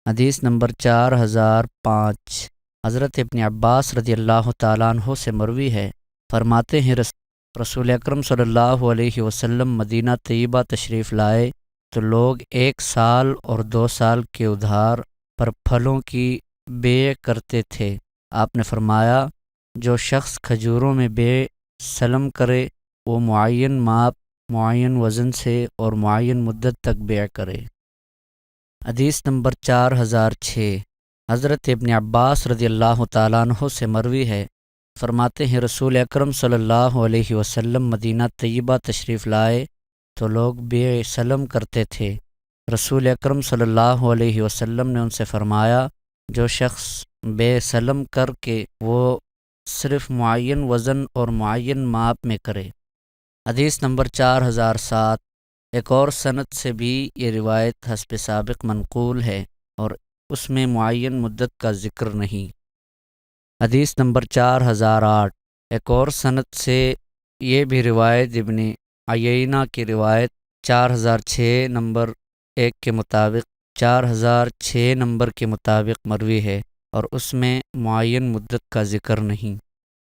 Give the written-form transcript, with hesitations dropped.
حدیث نمبر 4005، حضرت ابن عباس رضی اللہ تعالیٰ عنہ سے مروی ہے، فرماتے ہیں رسول اکرم صلی اللہ علیہ وسلم مدینہ طیبہ تشریف لائے تو لوگ 1 سال اور 2 سال کے ادھار پر پھلوں کی بیع کرتے تھے۔ آپ نے فرمایا، جو شخص کھجوروں میں بیع سلم کرے وہ معین ماپ، معین وزن سے اور معین مدت تک بیع کرے۔ حدیث نمبر 4006، حضرت ابن عباس رضی اللہ تعالیٰ عنہ سے مروی ہے، فرماتے ہیں رسول اکرم صلی اللہ علیہ وسلم مدینہ طیبہ تشریف لائے تو لوگ بیع سلم کرتے تھے۔ رسول اکرم صلی اللہ علیہ وسلم نے ان سے فرمایا، جو شخص بیع سلم کر کے وہ صرف معین وزن اور معین ماپ میں کرے۔ حدیث نمبر 4007، ایک اور سند سے بھی یہ روایت حسب سابق منقول ہے اور اس میں معین مدت کا ذکر نہیں۔ حدیث نمبر 4008، ایک اور سند سے یہ بھی روایت ابن عیینہ کی روایت 4006 نمبر 1 کے مطابق 4006 نمبر کے مطابق مروی ہے اور اس میں معین مدت کا ذکر نہیں۔